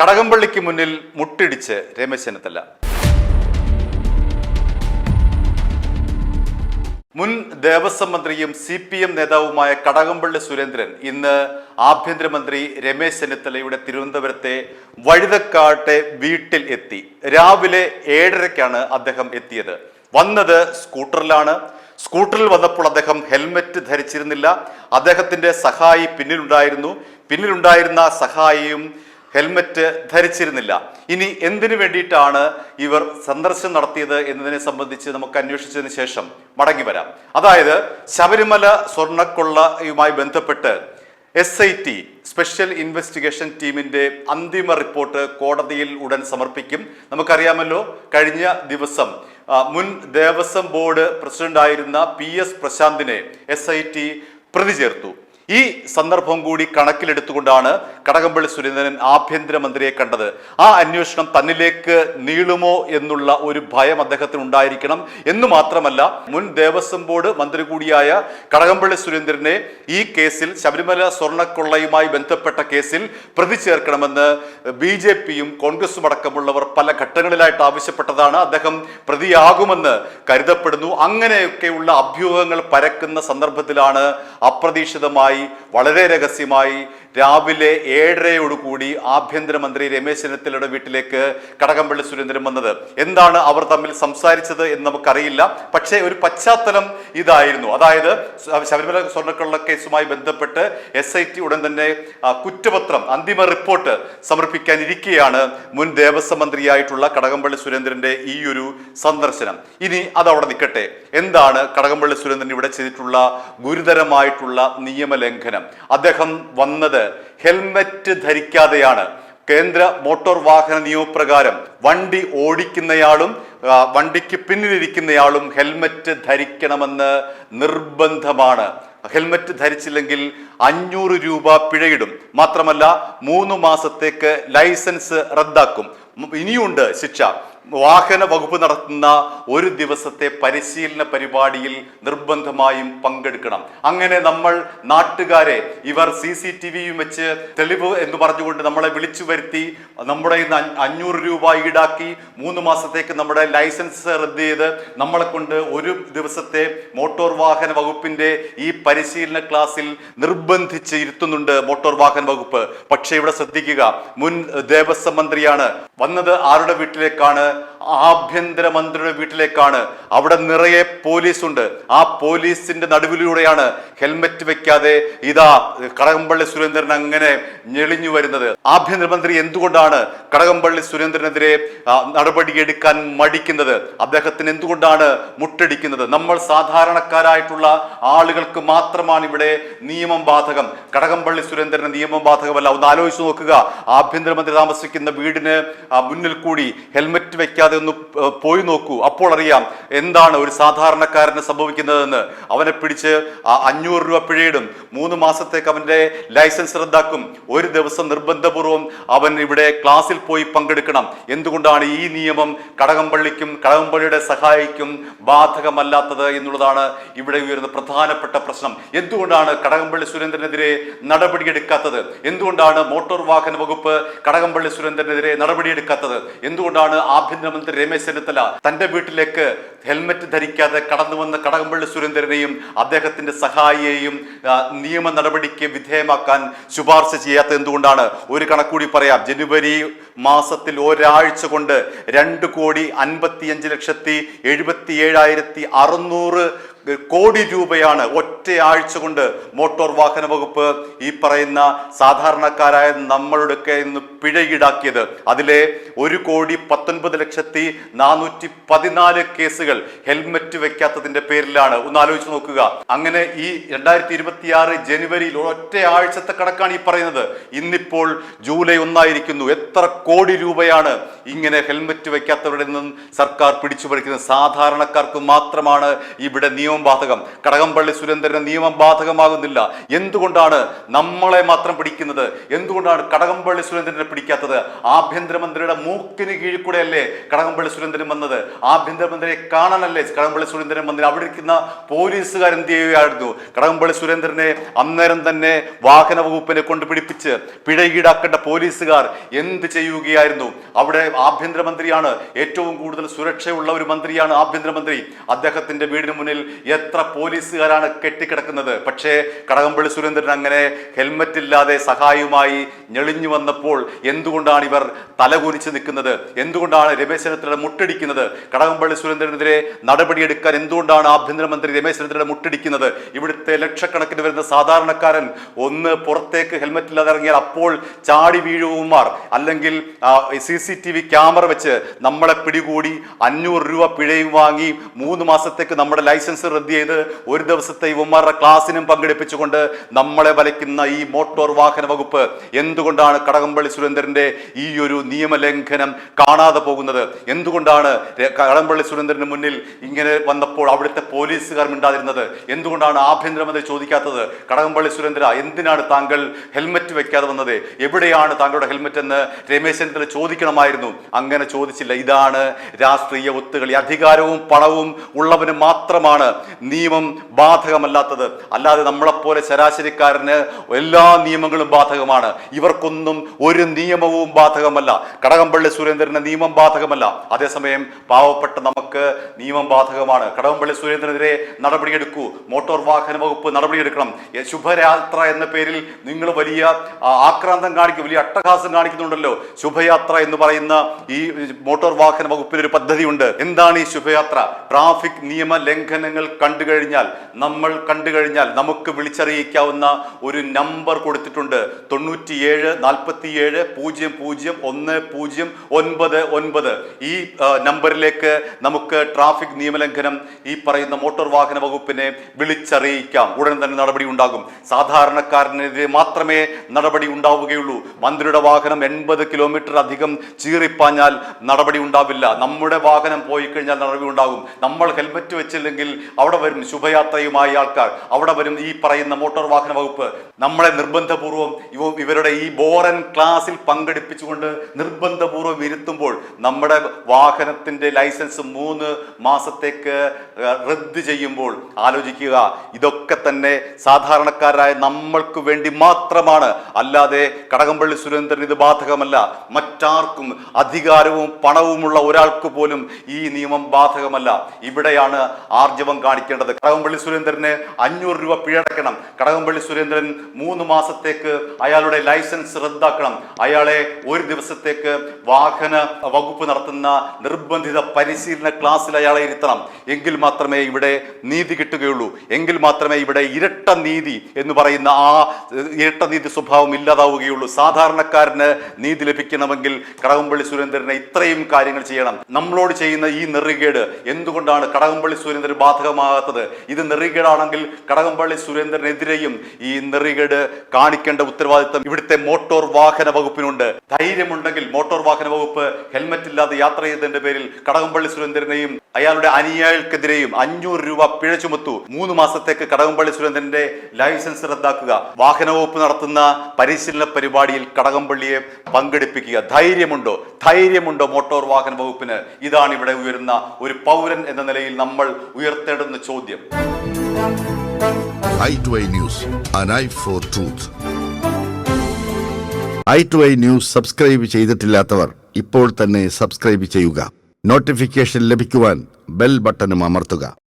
കടകംപള്ളിക്ക് മുന്നിൽ മുട്ടിടിച്ച് രമേശ് ചെന്നിത്തല. മുൻ ദേവസ്വം മന്ത്രിയും CPM നേതാവുമായ കടകംപള്ളി സുരേന്ദ്രൻ ഇന്ന് ആഭ്യന്തരമന്ത്രി രമേശ് ചെന്നിത്തലയുടെ തിരുവനന്തപുരത്തെ വഴുതക്കാട്ടെ വീട്ടിൽ എത്തി. രാവിലെ 7:30-ക്കാണ് അദ്ദേഹം എത്തിയത്. വന്നത് സ്കൂട്ടറിലാണ്. സ്കൂട്ടറിൽ വന്നപ്പോൾ അദ്ദേഹം ഹെൽമെറ്റ് ധരിച്ചിരുന്നില്ല. അദ്ദേഹത്തിന്റെ സഹായി പിന്നിലുണ്ടായിരുന്ന സഹായിയും ഹെൽമെറ്റ് ധരിച്ചിരുന്നില്ല. ഇനി എന്തിനു വേണ്ടിയിട്ടാണ് ഇവർ സന്ദർശനം നടത്തിയത് എന്നതിനെ സംബന്ധിച്ച് നമുക്ക് അന്വേഷിച്ചതിന് ശേഷം മടങ്ങി വരാം. അതായത് ശബരിമല സ്വർണ്ണക്കൊള്ളയുമായി ബന്ധപ്പെട്ട് SIT സ്പെഷ്യൽ ഇൻവെസ്റ്റിഗേഷൻ ടീമിന്റെ അന്തിമ റിപ്പോർട്ട് കോടതിയിൽ ഉടൻ സമർപ്പിക്കും. നമുക്കറിയാമല്ലോ, കഴിഞ്ഞ ദിവസം മുൻ ദേവസ്വം ബോർഡ് പ്രസിഡന്റായിരുന്ന PS പ്രശാന്തിനെ SIT പ്രതി ചേർത്തു. ഈ സന്ദർഭം കൂടി കണക്കിലെടുത്തുകൊണ്ടാണ് കടകംപള്ളി സുരേന്ദ്രൻ ആഭ്യന്തരമന്ത്രിയെ കണ്ടത്. ആ അന്വേഷണം തന്നിലേക്ക് നീളുമോ എന്നുള്ള ഒരു ഭയം അദ്ദേഹത്തിന് ഉണ്ടായിരിക്കണം എന്ന് മാത്രമല്ല, മുൻ ദേവസ്വം ബോർഡ് മന്ത്രി കൂടിയായ കടകംപള്ളി സുരേന്ദ്രനെ ഈ കേസിൽ, ശബരിമല സ്വർണ്ണക്കൊള്ളയുമായി ബന്ധപ്പെട്ട കേസിൽ പ്രതി ചേർക്കണമെന്ന് BJPയും കോൺഗ്രസും അടക്കമുള്ളവർ പല ഘട്ടങ്ങളിലായിട്ട് ആവശ്യപ്പെട്ടതാണ്. അദ്ദേഹം പ്രതിയാകുമെന്ന് കരുതപ്പെടുന്നു. അങ്ങനെയൊക്കെയുള്ള അഭ്യൂഹങ്ങൾ പരക്കുന്ന സന്ദർഭത്തിലാണ് അപ്രതീക്ഷിതമായി, വളരെ രഹസ്യമായി രാവിലെ 7:30-ഓടുകൂടി ആഭ്യന്തരമന്ത്രി രമേശ് ചെന്നിത്തലയുടെ വീട്ടിലേക്ക് കടകംപള്ളി സുരേന്ദ്രൻ വന്നത്. എന്താണ് അവർ തമ്മിൽ സംസാരിച്ചത് എന്ന് നമുക്കറിയില്ല. പക്ഷേ ഒരു പശ്ചാത്തലം ഇതായിരുന്നു. അതായത് ശബരിമല സ്വർണ്ണക്കൊള്ള കേസുമായി ബന്ധപ്പെട്ട് SIT ഉടൻ തന്നെ കുറ്റപത്രം, അന്തിമ റിപ്പോർട്ട് സമർപ്പിക്കാനിരിക്കെയാണ് മുൻ ദേവസ്വം മന്ത്രിയായിട്ടുള്ള കടകംപള്ളി സുരേന്ദ്രന്റെ ഈ ഒരു സന്ദർശനം. ഇനി അതവിടെ നിൽക്കട്ടെ. എന്താണ് കടകംപള്ളി സുരേന്ദ്രൻ ഇവിടെ ചെയ്തിട്ടുള്ള ഗുരുതരമായിട്ടുള്ള നിയമലംഘനം? അദ്ദേഹം വന്നത് ഹെൽമെറ്റ് ധരിക്കാതെയാണ്. കേന്ദ്ര മോട്ടോർ വാഹന നിയമപ്രകാരം വണ്ടി ഓടിക്കുന്നയാളും വണ്ടിക്ക് പിന്നിലിരിക്കുന്നയാളും ഹെൽമെറ്റ് ധരിക്കണമെന്ന് നിർബന്ധമാണ്. ഹെൽമെറ്റ് ധരിച്ചില്ലെങ്കിൽ 500 രൂപ പിഴയിടും. മാത്രമല്ല 3 മാസത്തേക്ക് ലൈസൻസ് റദ്ദാക്കും. ഇനിയുണ്ട് ശിക്ഷ. വാഹന വകുപ്പ് നടത്തുന്ന ഒരു ദിവസത്തെ പരിശീലന പരിപാടിയിൽ നിർബന്ധമായും പങ്കെടുക്കണം. അങ്ങനെ നമ്മൾ നാട്ടുകാരെ ഇവർ CCTVയും വെച്ച് തെളിവ് എന്ന് പറഞ്ഞുകൊണ്ട് നമ്മളെ വിളിച്ചു വരുത്തി നമ്മുടെ 500 രൂപ ഈടാക്കി 3 മാസത്തേക്ക് നമ്മുടെ ലൈസൻസ് റദ്ദ് ചെയ്ത് നമ്മളെ കൊണ്ട് ഒരു ദിവസത്തെ മോട്ടോർ വാഹന വകുപ്പിന്റെ ഈ പരിശീലന ക്ലാസ്സിൽ നിർബന്ധിച്ച് ഇരുത്തുന്നുണ്ട് മോട്ടോർ വാഹന വകുപ്പ്. പക്ഷേ ഇവിടെ ശ്രദ്ധിക്കുക, മുൻ ദേവസ്വം മന്ത്രിയാണ് വന്നത്. ആരുടെ വീട്ടിലേക്കാണ്? ആഭ്യന്തരമന്ത്രിയുടെ വീട്ടിലേക്കാണ്. അവിടെ നിറയെ പോലീസുണ്ട്. ആ പോലീസിന്റെ നടുവിലൂടെയാണ് ഹെൽമെറ്റ് വെക്കാതെ ഇതാ കടകംപള്ളി സുരേന്ദ്രൻ അങ്ങനെ ഞെളിഞ്ഞു വരുന്നത്. ആഭ്യന്തരമന്ത്രി എന്തുകൊണ്ടാണ് കടകംപള്ളി സുരേന്ദ്രനെതിരെ നടപടിയെടുക്കാൻ മടിക്കുന്നത്? അദ്ദേഹത്തിന് എന്തുകൊണ്ടാണ് മുട്ടടിക്കുന്നത്? നമ്മൾ സാധാരണക്കാരായിട്ടുള്ള ആളുകൾക്ക് മാത്രമാണ് ഇവിടെ നിയമം ബാധകം. കടകംപള്ളി സുരേന്ദ്രന് നിയമം ബാധകമല്ല. ഒന്ന് ആലോചിച്ച് നോക്കുക. ആഭ്യന്തരമന്ത്രി താമസിക്കുന്ന വീടിന് മുന്നിൽ കൂടി ഹെൽമെറ്റ് വെക്കാതെ ഒന്ന് പോയി നോക്കൂ. അപ്പോൾ അറിയാം എന്താണ് ഒരു സാധാരണക്കാരന് സംഭവിക്കുന്നതെന്ന്. അവനെ പിടിച്ച് 500 രൂപ പിഴയിടും. 3 മാസത്തേക്ക് അവന്റെ ലൈസൻസ് റദ്ദാക്കും. ഒരു ദിവസം നിർബന്ധപൂർവം അവൻ ഇവിടെ ക്ലാസ്സിൽ പോയി പങ്കെടുക്കണം. എന്തുകൊണ്ടാണ് ഈ നിയമം കടകംപള്ളിക്കും കടകംപള്ളിയുടെ സഹായിക്കും ബാധകമല്ലാത്തത് എന്നുള്ളതാണ് ഇവിടെ ഉയർന്ന പ്രധാനപ്പെട്ട പ്രശ്നം. എന്തുകൊണ്ടാണ് കടകംപള്ളി സുരേന്ദ്രനെതിരെ നടപടിയെടുക്കാത്തത്? എന്തുകൊണ്ടാണ് മോട്ടോർ വാഹന വകുപ്പ് കടകംപള്ളി സുരേന്ദ്രനെതിരെ നടപടിയെടുക്കാത്തത്? എന്തുകൊണ്ടാണ് ആഭ്യന്തരമന്ത്രി രമേശ് ചെന്നിത്തല തന്റെ വീട്ടിലേക്ക് ഹെൽമെറ്റ് ധരിക്കാതെ കടന്നു വന്ന കടകംപള്ളി സുരേന്ദ്രനെയും അദ്ദേഹത്തിന്റെ സഹായിയെയും നിയമ നടപടിക്ക് വിധേയമാക്കാൻ ശുപാർശ ചെയ്യാത്തത് എന്തുകൊണ്ടാണ്? ഒരു കണക്കൂടി പറയാം. ജനുവരി മാസത്തിൽ ഒരാഴ്ച കൊണ്ട് 2,55,77,600 കോടി രൂപയാണ് ഒറ്റയാഴ്ച കൊണ്ട് മോട്ടോർ വാഹന വകുപ്പ് ഈ പറയുന്ന സാധാരണക്കാരായ നമ്മളുടെ നിന്ന് പിഴ ഈടാക്കിയത്. അതിലെ 1,19,414 കേസുകൾ ഹെൽമെറ്റ് വെക്കാത്തതിന്റെ പേരിലാണ്. ഒന്ന് ആലോചിച്ച് നോക്കുക. അങ്ങനെ ഈ 2026 ജനുവരിയിൽ ഒറ്റയാഴ്ചത്തെ കണക്കാണ് ഈ പറയുന്നത്. ഇന്നിപ്പോൾ ജൂലൈ 1 എത്ര കോടി രൂപയാണ് ഇങ്ങനെ ഹെൽമെറ്റ് വെക്കാത്തവരുടെ നിന്നും സർക്കാർ പിടിച്ചു പറിക്കുന്നത്? സാധാരണക്കാർക്ക് മാത്രമാണ് ഇവിടെ നിയമം ബാധകം. കടകംപള്ളി സുരേന്ദ്രന് നിയമം ബാധകമാകുന്നില്ല. എന്തുകൊണ്ടാണ് നമ്മളെ മാത്രം പിടിക്കുന്നത്? എന്തുകൊണ്ടാണ് കടകംപള്ളി സുരേന്ദ്രനെ പിടിക്കാത്തത്? ആഭ്യന്തരമന്ത്രിയുടെ മൂക്കിന് കീഴിൽ കൂടെയല്ലേ കടകംപള്ളി സുരേന്ദ്രൻ വന്നത്? ആഭ്യന്തരമന്ത്രിയെ കാണാനല്ലേ കടകംപള്ളി സുരേന്ദ്രൻ വന്നത്? അവിടെ ഇരിക്കുന്ന പോലീസുകാർ എന്ത് ചെയ്യുകയായിരുന്നു? കടകംപള്ളി സുരേന്ദ്രനെ അന്നേരം തന്നെ വാഹന വകുപ്പിനെ കൊണ്ട് പിടിപ്പിച്ച് പിഴ ഈടാക്കേണ്ട പോലീസുകാർ എന്ത് ചെയ്യുകയായിരുന്നു? അവിടെ ആഭ്യന്തരമന്ത്രിയാണ്, ഏറ്റവും കൂടുതൽ സുരക്ഷയുള്ള ഒരു മന്ത്രിയാണ് ആഭ്യന്തരമന്ത്രി. അദ്ദേഹത്തിന്റെ വീടിന് മുന്നിൽ എത്ര പോലീസുകാരാണ് കെട്ടിക്കിടക്കുന്നത്. പക്ഷേ കടകംപള്ളി സുരേന്ദ്രൻ അങ്ങനെ ഹെൽമറ്റ് ഇല്ലാതെ സഹായവുമായി ഞെളിഞ്ഞു വന്നപ്പോൾ എന്തുകൊണ്ടാണ് ഇവർ തലകുനിച്ച് നിൽക്കുന്നത്? എന്തുകൊണ്ടാണ് രമേശ് ചെന്നിത്തല മുട്ടടിക്കുന്നത്? കടകംപള്ളി സുരേന്ദ്രനെതിരെ നടപടിയെടുക്കാൻ എന്തുകൊണ്ടാണ് ആഭ്യന്തരമന്ത്രി രമേശ് ചെന്നിത്തല മുട്ടടിക്കുന്നത്? ഇവിടുത്തെ ലക്ഷക്കണക്കിന് വരുന്ന സാധാരണക്കാരൻ ഒന്ന് പുറത്തേക്ക് ഹെൽമറ്റ് ഇല്ലാതെ ഇറങ്ങിയാൽ അപ്പോൾ ചാടി വീഴുമാർ, അല്ലെങ്കിൽ CCTV ക്യാമറ വെച്ച് നമ്മളെ പിടികൂടി 500 രൂപ പിഴയും വാങ്ങി 3 മാസത്തേക്ക് നമ്മുടെ ലൈസൻസ് റദ്ദ് ചെയ്ത് ഒരു ദിവസത്തെ ഇവന്മാരുടെ ക്ലാസ്സിനും പങ്കെടുപ്പിച്ചുകൊണ്ട് നമ്മളെ വലയ്ക്കുന്ന ഈ മോട്ടോർ വാഹന വകുപ്പ് എന്തുകൊണ്ടാണ് കടകംപള്ളി സുരേന്ദ്രന്റെ ഈ ഒരു നിയമലംഘനം കാണാതെ പോകുന്നത്? എന്തുകൊണ്ടാണ് കടകംപള്ളി സുരേന്ദ്രന് മുന്നിൽ ഇങ്ങനെ വന്നപ്പോൾ അവിടുത്തെ പോലീസുകാർ മിണ്ടാതിരുന്നത്? എന്തുകൊണ്ടാണ് ആഭ്യന്തരമന്ത്രി ചോദിക്കാത്തത്? കടകംപള്ളി സുരേന്ദ്ര, എന്തിനാണ് താങ്കൾ ഹെൽമറ്റ് വെക്കാതെ വന്നത്? എവിടെയാണ് താങ്കളുടെ ഹെൽമറ്റ് എന്ന് രമേശ് ചെന്നിത്തല ചോദിക്കണമായിരുന്നു. അങ്ങനെ ചോദിച്ചില്ല. ഇതാണ് രാഷ്ട്രീയ ഒത്തുകളി. അധികാരവും പണവും ഉള്ളവന് മാത്രമാണ് നിയമം ബാധകമല്ലാത്തത്. അല്ലാതെ നമ്മളെപ്പോലെ ശരാശരിക്കാരന് എല്ലാ നിയമങ്ങളും ബാധകമാണ്. ഇവർക്കൊന്നും ഒരു നിയമവും ബാധകമല്ല. കടകംപള്ളി സുരേന്ദ്രന് നിയമം ബാധകമല്ല. അതേസമയം പാവപ്പെട്ട നമുക്ക് നിയമം ബാധകമാണ്. കടകംപള്ളി സുരേന്ദ്രനെതിരെ നടപടിയെടുക്കൂ. മോട്ടോർ വാഹന വകുപ്പ് നടപടിയെടുക്കണം. ശുഭയാത്ര എന്ന പേരിൽ നിങ്ങൾ വലിയ ആക്രാന്തം കാണിക്കും, വലിയ അട്ടഹാസം കാണിക്കുന്നുണ്ടല്ലോ. ശുഭയാത്ര എന്ന് പറയുന്ന ഈ മോട്ടോർ വാഹന വകുപ്പിൽ ഒരു പദ്ധതിയുണ്ട്. എന്താണ് ഈ ശുഭയാത്ര? ട്രാഫിക് നിയമ ലംഘനങ്ങൾ കണ്ടു കഴിഞ്ഞാൽ നമുക്ക് വിളിച്ചറിയിക്കാവുന്ന ഒരു നമ്പർ കൊടുത്തിട്ടുണ്ട്. 97 47 00 1099. ഈ നമ്പറിലേക്ക് നമുക്ക് ട്രാഫിക് നിയമലംഘനം ഈ പറയുന്ന മോട്ടോർ വാഹന വകുപ്പിനെ വിളിച്ചറിയിക്കാം. ഉടൻ തന്നെ നടപടി ഉണ്ടാകും. സാധാരണക്കാരനെതിരെ മാത്രമേ നടപടി ഉണ്ടാവുകയുള്ളൂ. മന്ത്രിയുടെ വാഹനം 80 കിലോമീറ്റർ അധികം ചീറിപ്പാഞ്ഞാൽ നടപടി ഉണ്ടാവില്ല. നമ്മുടെ വാഹനം പോയി കഴിഞ്ഞാൽ നടപടി ഉണ്ടാകും. നമ്മൾ ഹെൽമറ്റ് വെച്ചില്ലെങ്കിൽ അവിടെ വരും ശുഭയാത്രയുമായി ആൾക്കാർ, അവിടെ വരും ഈ പറയുന്ന മോട്ടോർ വാഹന വകുപ്പ്. നമ്മളെ നിർബന്ധപൂർവം ഇവരുടെ ഈ ബോറൻ ക്ലാസ്സിൽ പങ്കെടുപ്പിച്ചുകൊണ്ട് നിർബന്ധപൂർവ്വം ഇരുത്തുമ്പോൾ നമ്മുടെ വാഹനത്തിന്റെ ലൈസൻസ് 3 മാസത്തേക്ക് റദ്ദ് ചെയ്യുമ്പോൾ ആലോചിക്കുക. ഇതൊക്കെ തന്നെ സാധാരണക്കാരായ നമ്മൾക്ക് വേണ്ടി മാത്രമാണ്. അല്ലാതെ കടകംപള്ളി സുരേന്ദ്രൻ ഇത് ബാധകമല്ല. മറ്റാർക്കും അധികാരവും പണവുമുള്ള ഒരാൾക്ക് പോലും ഈ നിയമം ബാധകമല്ല. ഇവിടെയാണ് ആർജവം കാണിക്കേണ്ടത്. കടകംപള്ളി സുരേന്ദ്രന് 500 രൂപ പിഴയടക്കണം. കടകംപള്ളി സുരേന്ദ്രൻ 3 മാസത്തേക്ക് അയാളുടെ ലൈസൻസ് റദ്ദാക്കണം. അയാളെ ഒരു ദിവസത്തേക്ക് വാഹന വകുപ്പ് നടത്തുന്ന നിർബന്ധിത പരിശീലന ക്ലാസ്സിൽ അയാളെ ഇരുത്തണം. എങ്കിൽ മാത്രമേ ഇവിടെ നീതി കിട്ടുകയുള്ളൂ. എങ്കിൽ മാത്രമേ ഇവിടെ ഇരട്ട നീതി എന്ന് പറയുന്ന ആ ഇരട്ട നീതി സ്വഭാവം ഇല്ലാതാവുകയുള്ളൂ. സാധാരണക്കാരന് നീതി ലഭിക്കണമെങ്കിൽ കടകംപള്ളി സുരേന്ദ്രനെ ഇത്രയും കാര്യങ്ങൾ ചെയ്യണം. നമ്മളോട് ചെയ്യുന്ന ഈ നെറികേട് എന്തുകൊണ്ടാണ് കടകംപള്ളി സുരേന്ദ്രൻ ബാധകമാകാത്തത്? ഇത് നെറികേടാണെങ്കിൽ കടകംപള്ളി സുരേന്ദ്രനെതിരെയും ഈ നെറികേട് കാണിക്കേണ്ട ഉത്തരവാദിത്തം ഇവിടുത്തെ മോട്ടോർ വാഹന വകുപ്പിനുണ്ട്. ധൈര്യമുണ്ടെങ്കിൽ മോട്ടോർ വാഹന വകുപ്പ് ഹെൽമറ്റ് ഇല്ലാതെ യാത്ര ചെയ്തതിന്റെ പേരിൽ കടകംപള്ളി സുരേന്ദ്രനെയും അയാളുടെ അനുയായികൾക്കെതിരെയും 500 രൂപ പിഴ ചുമത്തു. 3 മാസത്തേക്ക് കടകംപള്ളി സുരേന്ദ്രന്റെ ലൈസൻസ് റദ്ദാക്കുക. വാഹന വകുപ്പ് നടത്തുന്ന പരിശീലന പരിപാടിയിൽ കടകംപള്ളിയെ പങ്കെടുപ്പിക്കുക. ധൈര്യമുണ്ടോ മോട്ടോർ വാഹന വകുപ്പിന്? ഇതാണ് ഇവിടെ ഉയരുന്ന ഒരു പൗരൻ എന്ന നിലയിൽ നമ്മൾ ഉയർത്തേണ്ടുന്ന ചോദ്യം. i2i News, an eye for truth. i2i News subscribe ചെയ്തിട്ടില്ലാത്തവർ ഇപ്പോൾ തന്നെ സബ്സ്ക്രൈബ് ചെയ്യുക. നോട്ടിഫിക്കേഷൻ ലഭിക്കുവാൻ ബെൽ ബട്ടണും അമർത്തുക.